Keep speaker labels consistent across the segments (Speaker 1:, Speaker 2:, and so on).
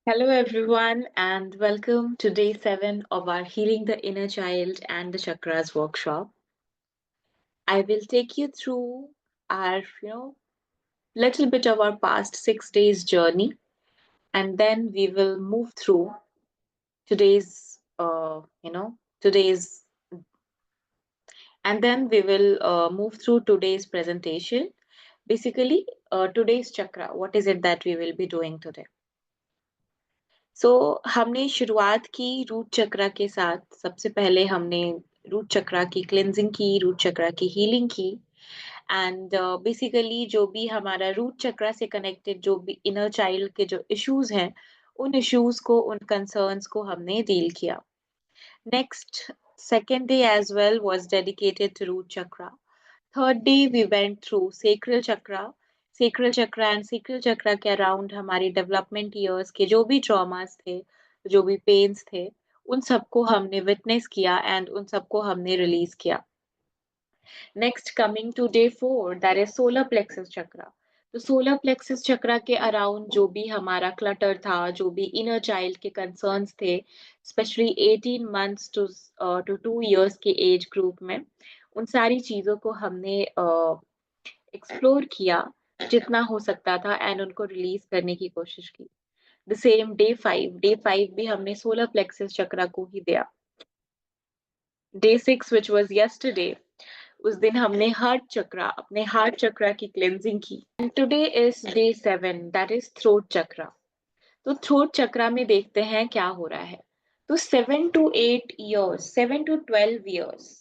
Speaker 1: Hello, everyone, and welcome to day 7 of our Healing the Inner Child and the Chakras workshop. I will take you through our, little bit of our past 6 days journey, and then we will move through today's, today's, and then we will move through today's presentation. Basically, today's chakra, what is it that we will be doing today? सो हमने शुरुआत की root चक्रा के साथ। सबसे पहले हमने root चक्रा की cleansing की, रूट चक्रा की हीलिंग की एंड बेसिकली जो भी हमारा रूट चक्रा से कनेक्टेड जो भी इनर चाइल्ड के जो इश्यूज हैं, उन इश्यूज को, उन कंसर्न्स को हमने डील किया। Next second day as well was dedicated to root chakra. Third day we went through sacral chakra. Sacral chakra and sacral chakra के अराउंड हमारी डेवलपमेंट ईयर्स के जो भी ट्रॉमास थे, जो भी पेन्स थे, उन सबको हमने विटनेस किया एंड उन सबको हमने रिलीज किया। Next coming to day 4 that is solar plexus chakra. तो सोलर प्लेक्सस चक्रा के अराउंड जो भी हमारा क्लटर था, जो भी इनर चाइल्ड के कंसर्न्स थे, स्पेशली 18 मंथ्स टू 2 इयर्स के एज ग्रुप में, उन सारी चीज़ों को हमने एक्सप्लोर किया जितना हो सकता था एंड उनको रिलीज करने की कोशिश की। द सेम डे 5 भी हमने सोलर प्लेक्सस चक्रा को ही दिया। डे 6 विच वाज यस्टरडे, उस दिन हमने हार्ट चक्रा, अपने हार्ट चक्रा की क्लेंजिंग की। And today is day 7 that is throat chakra. तो थ्रोट चक्रा में देखते हैं क्या हो रहा है। तो 7 to 8 years, 7 to 12 years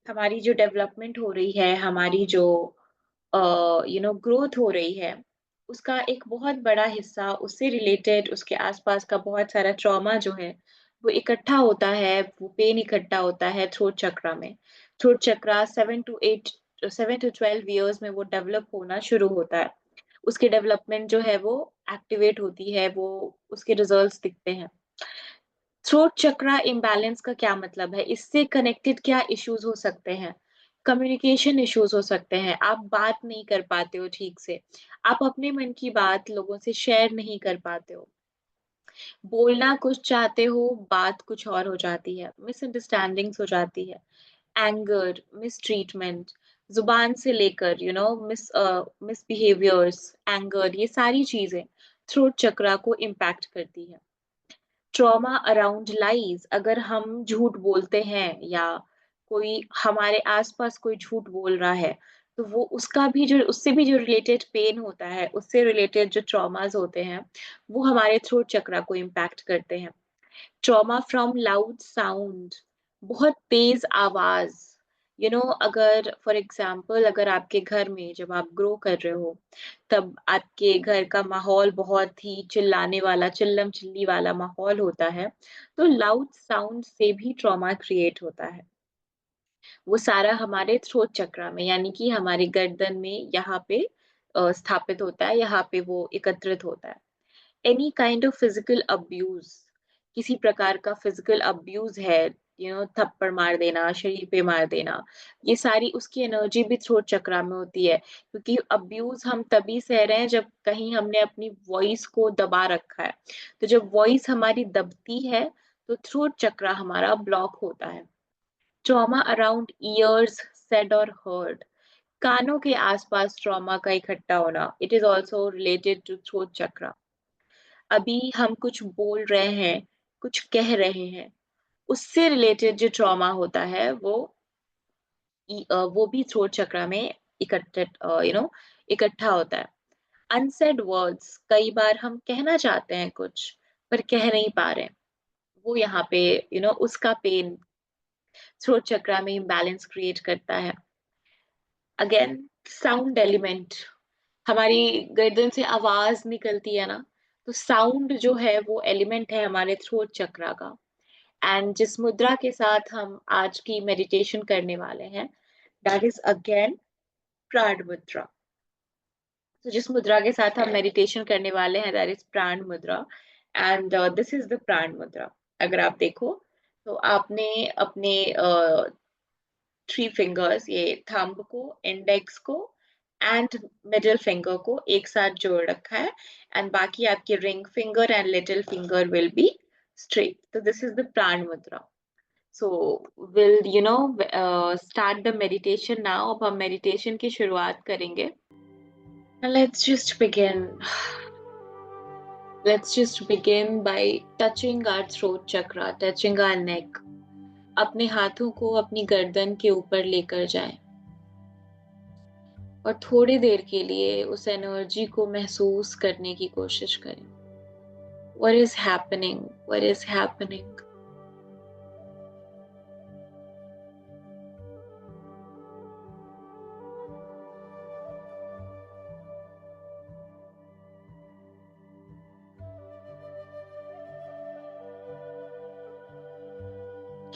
Speaker 1: हमारी जो डेवलपमेंट हो रही है, हमारी जो ग्रोथ हो रही है, उसका एक बहुत बड़ा हिस्सा उससे रिलेटेड, उसके आसपास का बहुत सारा ट्रॉमा जो है वो इकट्ठा होता है, वो पेन इकट्ठा होता है थ्रोट चक्रा में। थ्रोट चक्रा 7 to 12 years में वो डेवलप होना शुरू होता है। उसकी डेवलपमेंट जो है वो एक्टिवेट होती है, वो उसके रिजल्ट्स दिखते हैं। थ्रोट चक्रा इम्बैलेंस का क्या मतलब है? इससे कनेक्टेड क्या इश्यूज हो सकते हैं? कम्युनिकेशन इश्यूज हो सकते हैं, आप बात नहीं कर पाते हो ठीक से, आप अपने मन की बात लोगों से शेयर नहीं कर पाते हो, बोलना कुछ चाहते हो, बात कुछ और हो जाती है, मिसअंडरस्टैंडिंग्स हो जाती है, एंगर, मिसट्रीटमेंट, जुबान से लेकर मिसबिहेवियर्स, एंगर, ये सारी चीजें थ्रोट चक्रा को इम्पैक्ट करती है। ट्रॉमा अराउंड लाइज, अगर हम झूठ बोलते हैं या कोई हमारे आसपास कोई झूठ बोल रहा है, तो वो उसका भी जो, उससे भी जो रिलेटेड पेन होता है, उससे रिलेटेड जो ट्रॉमास होते हैं, वो हमारे थ्रोट चक्रा को इम्पैक्ट करते हैं। ट्रॉमा फ्रॉम लाउड साउंड, बहुत तेज आवाज, अगर फॉर एग्जाम्पल अगर आपके घर में जब आप ग्रो कर रहे हो, तब आपके घर का माहौल बहुत ही चिल्लाने वाला, चिल्लम चिल्ली वाला माहौल होता है, तो लाउड साउंड से भी ट्रॉमा क्रिएट होता है। वो सारा हमारे थ्रोट चक्रा में, यानी कि हमारे गर्दन में यहाँ पे स्थापित होता है, यहाँ पे वो एकत्रित होता है। Any kind of physical abuse, किसी प्रकार का फिजिकल अब्यूज है, थप्पड़ मार देना, शरीर पे मार देना, ये सारी उसकी एनर्जी भी थ्रोट चक्रा में होती है, क्योंकि अब्यूज हम तभी सह रहे हैं जब कहीं हमने अपनी वॉइस को दबा रखा है। तो जब वॉइस हमारी दबती है, तो थ्रोट चक्रा हमारा ब्लॉक होता है। ट्रॉमा अराउंड ईयर्स, सेड और हर्ड, कानों के आसपास ट्रॉमा का इकट्ठा होना, it is also related to throat chakra. अभी हम कुछ बोल रहे हैं, कुछ कह रहे हैं, उससे रिलेटेड जो ट्रॉमा होता है वो भी थ्रोट चक्रा में इकट्ठा इकट्ठा होता है। अनसेड वर्ड्स, कई बार हम कहना चाहते हैं कुछ पर कह नहीं पा रहे, वो यहाँ पे उसका पेन थ्रोट चक्रा में इम्बैलेंस क्रिएट करता है। अगेन, साउंड एलिमेंट, हमारी गर्दन से आवाज निकलती है ना, तो साउंड जो है वो एलिमेंट है हमारे थ्रोट चक्रा का। एंड जिस मुद्रा के साथ हम आज की मेडिटेशन करने वाले हैं, दैट इज अगेन प्राण मुद्रा। तो जिस मुद्रा के साथ हम मेडिटेशन करने वाले हैं, दैट इज प्राण मुद्रा। एंड दिस इज द प्राण मुद्रा। अगर आप देखो, तो आपने अपने 3 फिंगर्स, ये थंब को, इंडेक्स को एंड मिडिल फिंगर को एक साथ जोड़ रखा है, एंड बाकी आपके ring finger and little finger will be straight. So this is the pran mudra. So we'll start the meditation now. अब हम meditation की शुरुआत करेंगे. And let's just begin by touching our throat chakra, touching our neck. अपने हाथों को अपनी गर्दन के ऊपर लेकर जाएं और थोड़ी देर के लिए उस एनर्जी को महसूस करने की कोशिश करें. What is happening? What is happening?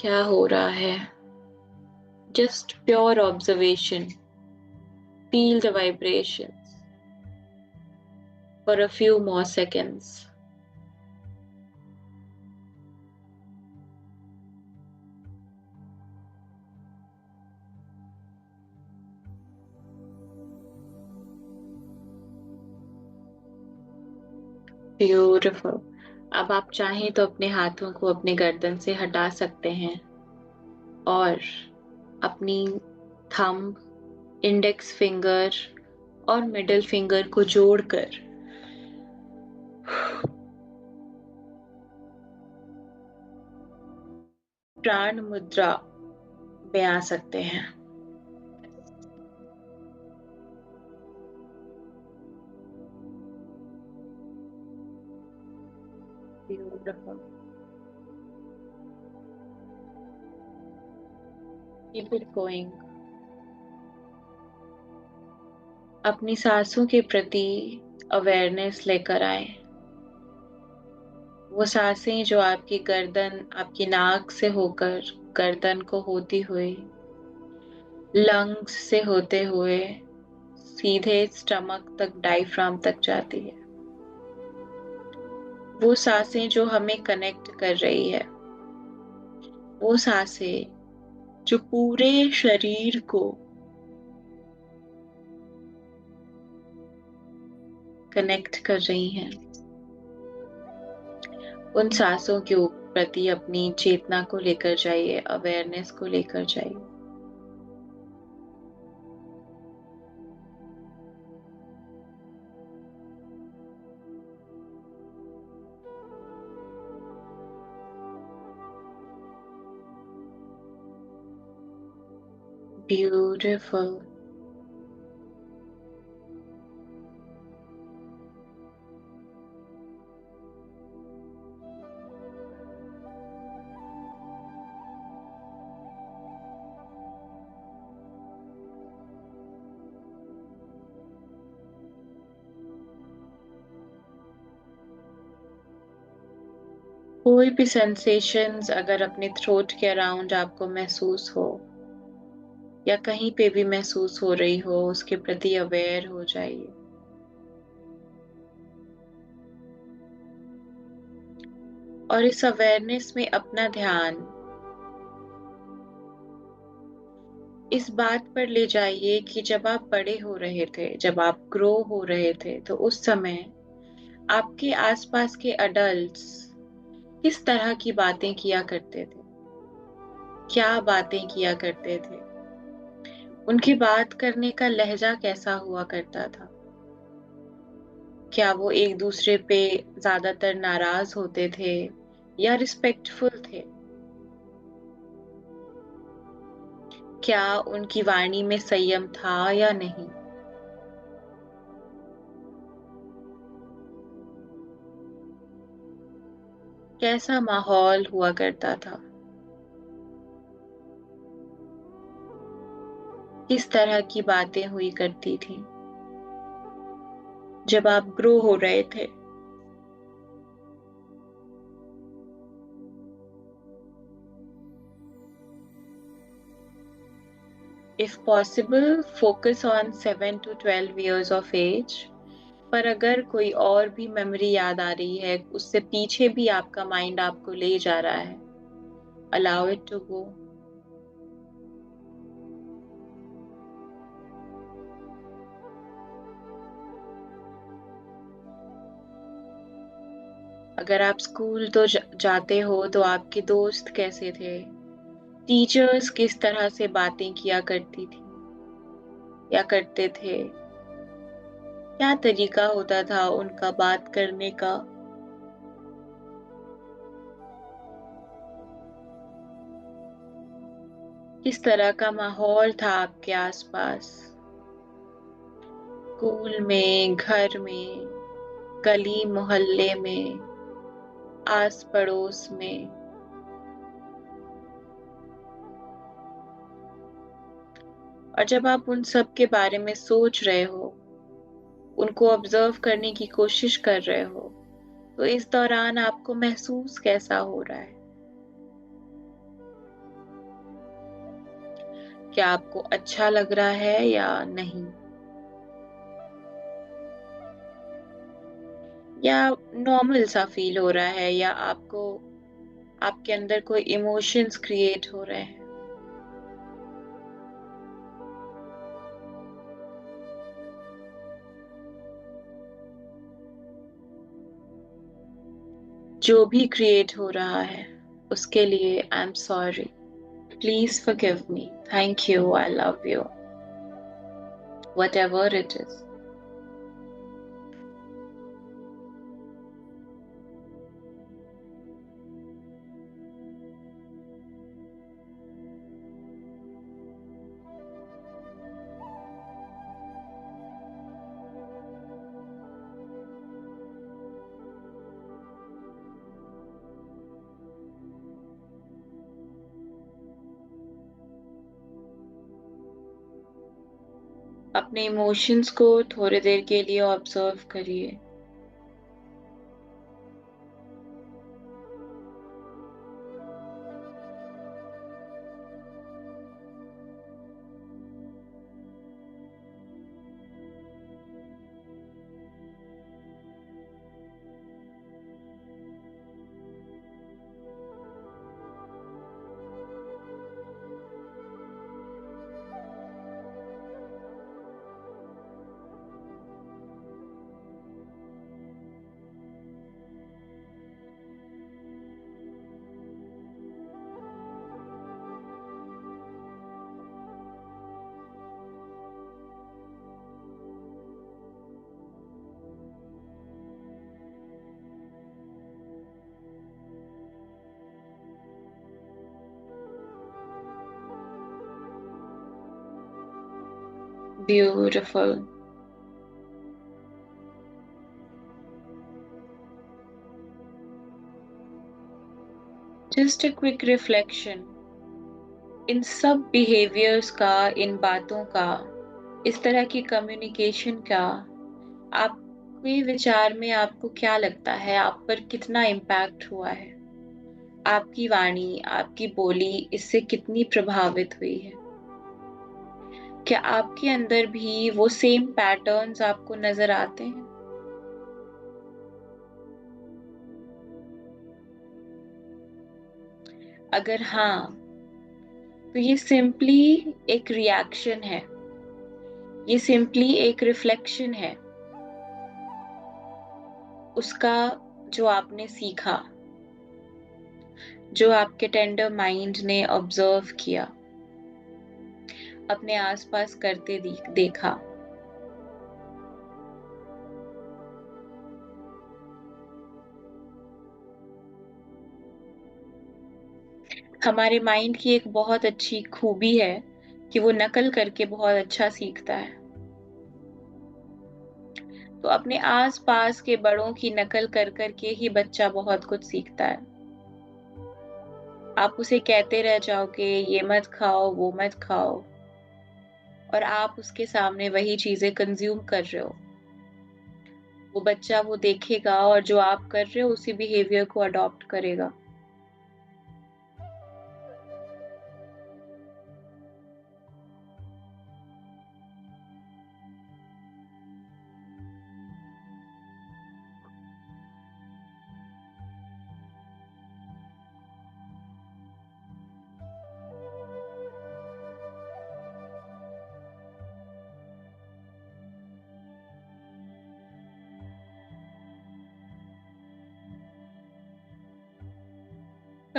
Speaker 1: क्या हो रहा है? Just pure observation. Feel the vibrations for a few more seconds. Beautiful. अब आप चाहें तो अपने हाथों को अपने गर्दन से हटा सकते हैं और अपनी थंब, इंडेक्स फिंगर और मिडिल फिंगर को जोड़कर प्राण मुद्रा में आ सकते हैं. Beautiful. Keep it going. अपनी सांसों के प्रति अवेयरनेस लेकर आए. वो सांसें जो आपकी गर्दन, आपकी नाक से होकर गर्दन को होती हुई, लंग्स से होते हुए सीधे स्टमक तक, डायफ्राम तक जाती है. वो सांसें जो हमें कनेक्ट कर रही है, वो सांसें जो पूरे शरीर को कनेक्ट कर रही हैं, उन सांसों के प्रति अपनी चेतना को लेकर जाइए, अवेयरनेस को लेकर जाइए. Beautiful. कोई भी सेंसेशंस अगर अपने थ्रोट के अराउंड आपको महसूस हो या कहीं पे भी महसूस हो रही हो, उसके प्रति अवेयर हो जाइए. और इस अवेयरनेस में अपना ध्यान इस बात पर ले जाइए कि जब आप बड़े हो रहे थे, जब आप ग्रो हो रहे थे, तो उस समय आपके आसपास के अडल्ट्स किस तरह की बातें किया करते थे, क्या बातें किया करते थे, उनकी बात करने का लहजा कैसा हुआ करता था. क्या वो एक दूसरे पे ज्यादातर नाराज होते थे या रिस्पेक्टफुल थे. क्या उनकी वाणी में संयम था या नहीं. कैसा माहौल हुआ करता था, किस तरह की बातें हुई करती थी जब आप ग्रो हो रहे थे. If possible, focus on 7 to 12 years of age. पर अगर कोई और भी मेमोरी याद आ रही है, उससे पीछे भी आपका माइंड आपको ले जा रहा है, allow it to go. अगर आप स्कूल तो जाते हो तो आपके दोस्त कैसे थे? टीचर्स किस तरह से बातें किया करती थी या करते थे? क्या तरीका होता था उनका बात करने का? किस तरह का माहौल था आपके आसपास? स्कूल में, घर में, गली मोहल्ले में, आस पड़ोस में। और जब आप उन सब के बारे में सोच रहे हो, उनको ऑब्जर्व करने की कोशिश कर रहे हो, तो इस दौरान आपको महसूस कैसा हो रहा है? क्या आपको अच्छा लग रहा है या नहीं? या नॉर्मल सा फील हो रहा है, या आपको आपके अंदर कोई इमोशंस क्रिएट हो रहे हैं? जो भी क्रिएट हो रहा है उसके लिए I am sorry, please forgive me, thank you, I love you, whatever it is. अपने इमोशंस को थोड़ी देर के लिए ऑब्जर्व करिए। Beautiful. Just a quick reflection, इन सब बिहेवियर्स का, इन बातों का, इस तरह की कम्युनिकेशन का आपके विचार में आपको क्या लगता है, आप पर कितना इम्पैक्ट हुआ है? आपकी वाणी, आपकी बोली इससे कितनी प्रभावित हुई है? क्या आपके अंदर भी वो सेम पैटर्न्स आपको नजर आते हैं? अगर हाँ, तो ये सिंपली एक रिएक्शन है, ये सिंपली एक रिफ्लेक्शन है उसका, जो आपने सीखा, जो आपके टेंडर माइंड ने ऑब्जर्व किया, अपने आसपास करते देखा। हमारे माइंड की एक बहुत अच्छी खूबी है कि वो नकल करके बहुत अच्छा सीखता है। तो अपने आस पास के बड़ों की नकल कर करके ही बच्चा बहुत कुछ सीखता है। आप उसे कहते रह जाओगे ये मत खाओ, वो मत खाओ, और आप उसके सामने वही चीजें कंज्यूम कर रहे हो। वो बच्चा वो देखेगा और जो आप कर रहे हो उसी बिहेवियर को अडॉप्ट करेगा।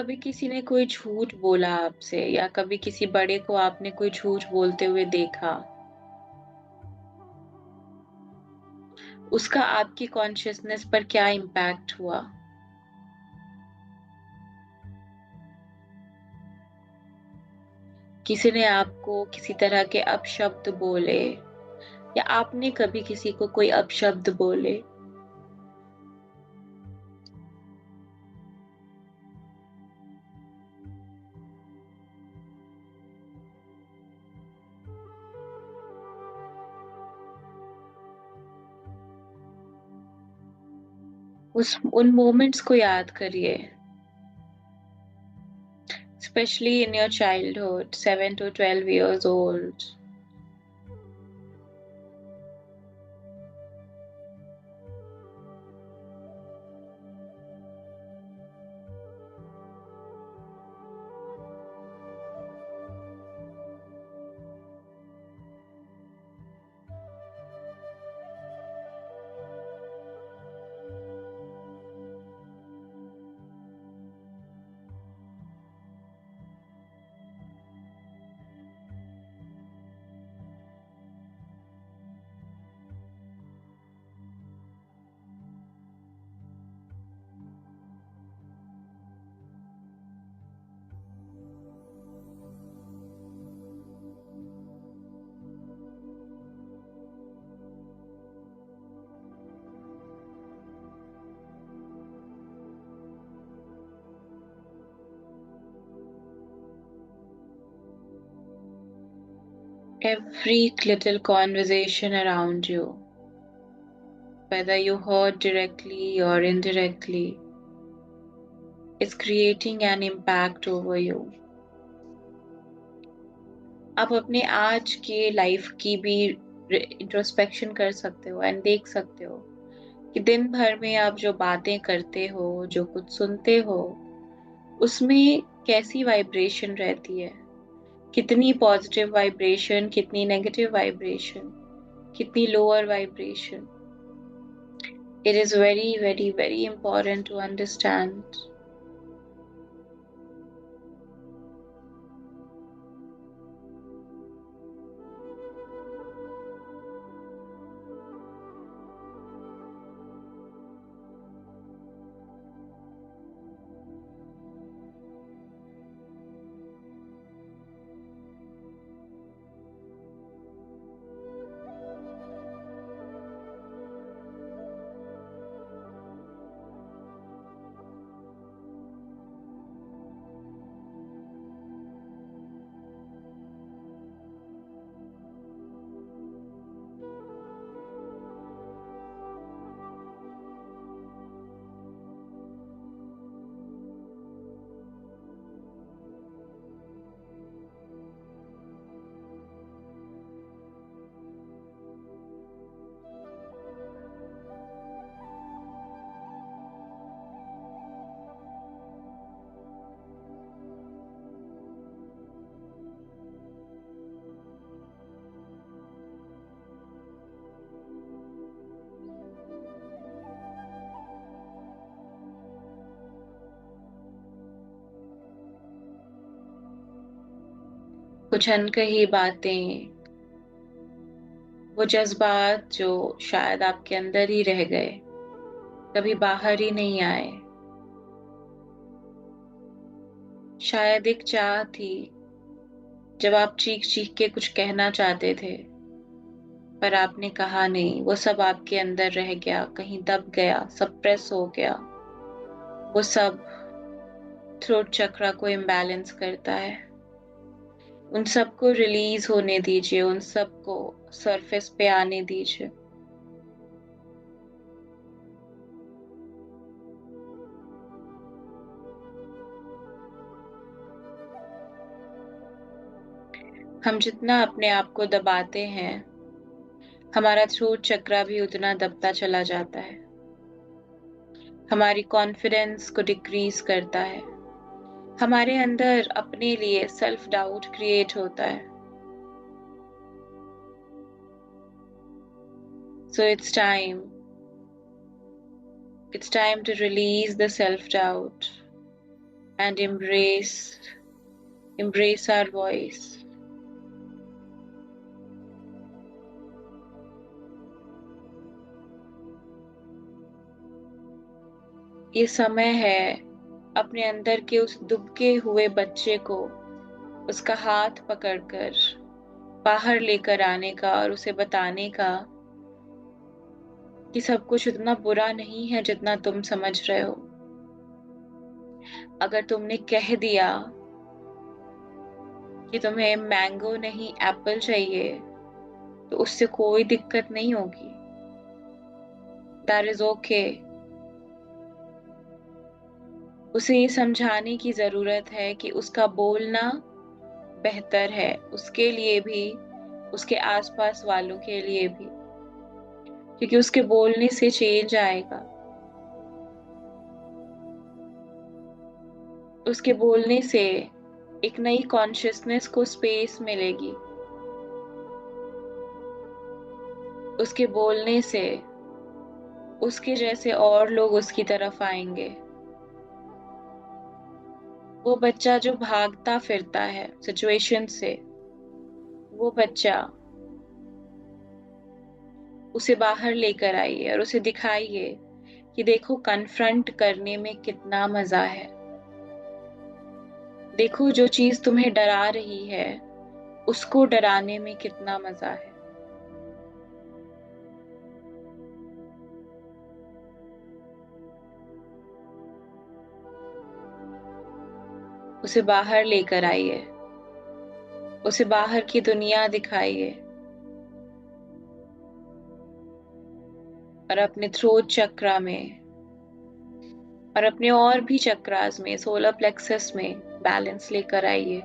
Speaker 1: कभी किसी ने कोई झूठ बोला आपसे या कभी किसी बड़े को आपने कोई झूठ बोलते हुए देखा, उसका आपकी कॉन्शियसनेस पर क्या इम्पैक्ट हुआ? किसी ने आपको किसी तरह के अपशब्द बोले या आपने कभी किसी को कोई अपशब्द बोले? उन मोमेंट्स को याद करिए, especially in your childhood, 7 to 12 years old. Every little conversation around you, whether you heard directly or indirectly, is creating an impact over you. आप अपने आज के लाइफ की भी इंट्रोस्पेक्शन कर सकते हो एंड देख सकते हो कि दिन भर में आप जो बातें करते हो, जो कुछ सुनते हो, उसमें कैसी वाइब्रेशन रहती है, कितनी पॉजिटिव वाइब्रेशन, कितनी नेगेटिव वाइब्रेशन, कितनी lower vibration. It is very, very, very important to understand. कुछ अनकही बातें, वो जज्बात जो शायद आपके अंदर ही रह गए, कभी बाहर ही नहीं आए. शायद एक चाह थी जब आप चीख चीख के कुछ कहना चाहते थे, पर आपने कहा नहीं. वो सब आपके अंदर रह गया, कहीं दब गया, सप्रेस हो गया. वो सब थ्रोट चक्रा को इम्बैलेंस करता है. उन सबको रिलीज होने दीजिए, उन सबको सरफेस पे आने दीजिए. हम जितना अपने आप को दबाते हैं, हमारा थ्रोट चक्रा भी उतना दबता चला जाता है. हमारी कॉन्फिडेंस को डिक्रीज करता है. हमारे अंदर अपने लिए सेल्फ डाउट क्रिएट होता है. So it's time to release the self doubt and embrace our voice. ये समय है अपने अंदर के उस दुबके हुए बच्चे को उसका हाथ पकड़कर बाहर लेकर आने का और उसे बताने का कि सब कुछ उतना बुरा नहीं है जितना तुम समझ रहे हो। अगर तुमने कह दिया कि तुम्हें मैंगो नहीं एप्पल चाहिए तो उससे कोई दिक्कत नहीं होगी। That is okay. उसे ये समझाने की जरूरत है कि उसका बोलना बेहतर है, उसके लिए भी, उसके आसपास वालों के लिए भी, क्योंकि उसके बोलने से चेंज आएगा। उसके बोलने से एक नई कॉन्शियसनेस को स्पेस मिलेगी। उसके बोलने से उसके जैसे और लोग उसकी तरफ आएंगे। वो बच्चा जो भागता फिरता है सिचुएशन से, वो बच्चा, उसे बाहर लेकर आइए और उसे दिखाइए कि देखो कन्फ्रंट करने में कितना मजा है। देखो जो चीज तुम्हें डरा रही है उसको डराने में कितना मजा है। उसे बाहर लेकर आइए, उसे बाहर की दुनिया दिखाइए और अपने थ्रोट चक्रा में और अपने और भी चक्रास में, सोलर प्लेक्सस में बैलेंस लेकर आइए।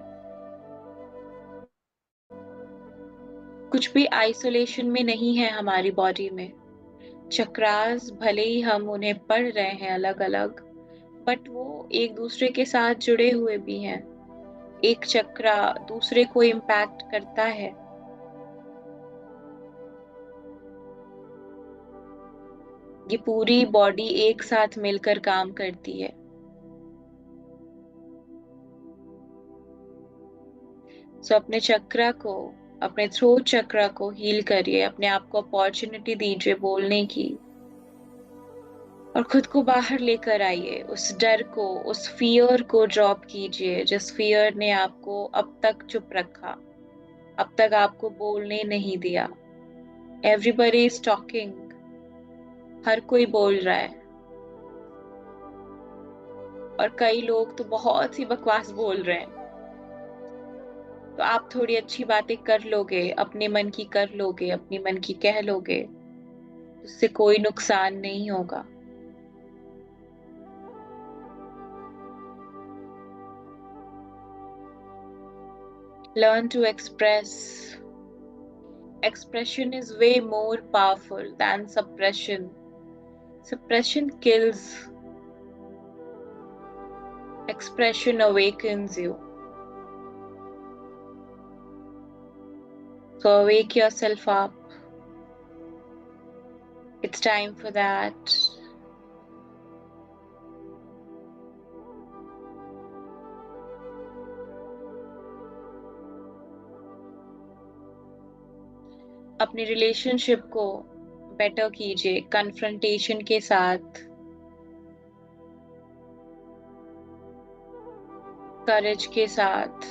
Speaker 1: कुछ भी आइसोलेशन में नहीं है हमारी बॉडी में। चक्रास भले ही हम उन्हें पढ़ रहे हैं अलग अलग, बट वो एक दूसरे के साथ जुड़े हुए भी हैं। एक चक्रा दूसरे को इम्पैक्ट करता है। ये पूरी बॉडी एक साथ मिलकर काम करती है। सो अपने चक्रा को, अपने थ्रोट चक्रा को हील करिए, अपने आप को अपॉर्चुनिटी दीजिए बोलने की और खुद को बाहर लेकर आइए। उस डर को, उस फियर को ड्रॉप कीजिए जिस फियर ने आपको अब तक चुप रखा, अब तक आपको बोलने नहीं दिया। एवरीबॉडी इज टॉकिंग, हर कोई बोल रहा है और कई लोग तो बहुत ही बकवास बोल रहे हैं। तो आप थोड़ी अच्छी बातें कर लोगे, अपने मन की कर लोगे, अपनी मन की कह लोगे, उससे कोई नुकसान नहीं होगा। Learn to express. Expression is way more powerful than suppression. Suppression kills. Expression awakens you. So awake yourself up. It's time for that. अपनी रिलेशनशिप को बेटर कीजिए कन्फ्रंटेशन के साथ, करेज के साथ,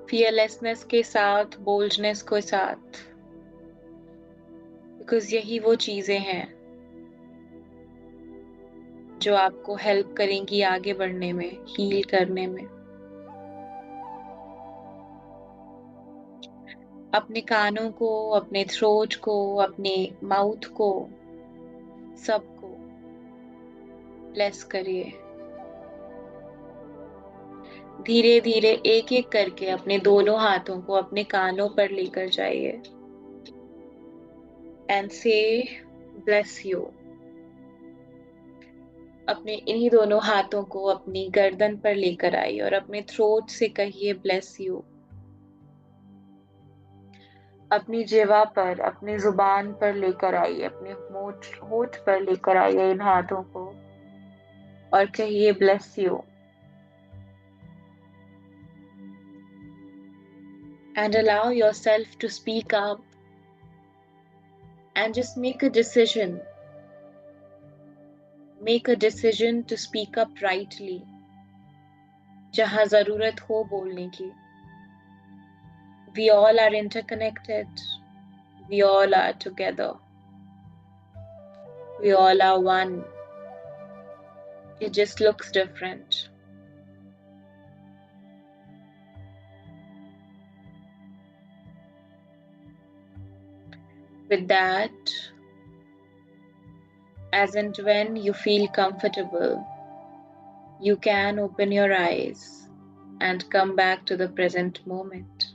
Speaker 1: फियरलेसनेस के साथ, बोल्डनेस के साथ, बिकॉज यही वो चीजें हैं जो आपको हेल्प करेंगी आगे बढ़ने में, हील करने में। अपने कानों को, अपने थ्रोट को, अपने माउथ को, सबको ब्लेस करिए। धीरे धीरे एक एक करके अपने दोनों हाथों को अपने कानों पर लेकर जाइए एंड से ब्लेस यू। अपने इन्हीं दोनों हाथों को अपनी गर्दन पर लेकर आइए और अपने थ्रोट से कहिए ब्लेस यू। अपनी जिह्वा पर, अपनी जुबान पर लेकर आइए, अपने होठ होठ पर लेकर आइए इन हाथों को और कहिए bless you and allow yourself to speak up and just make a decision. Make a decision to speak up rightly. जहां जरूरत हो बोलने की. We all are interconnected. We all are together. We all are one. It just looks different. With that, as and when you feel comfortable, you can open your eyes and come back to the present moment.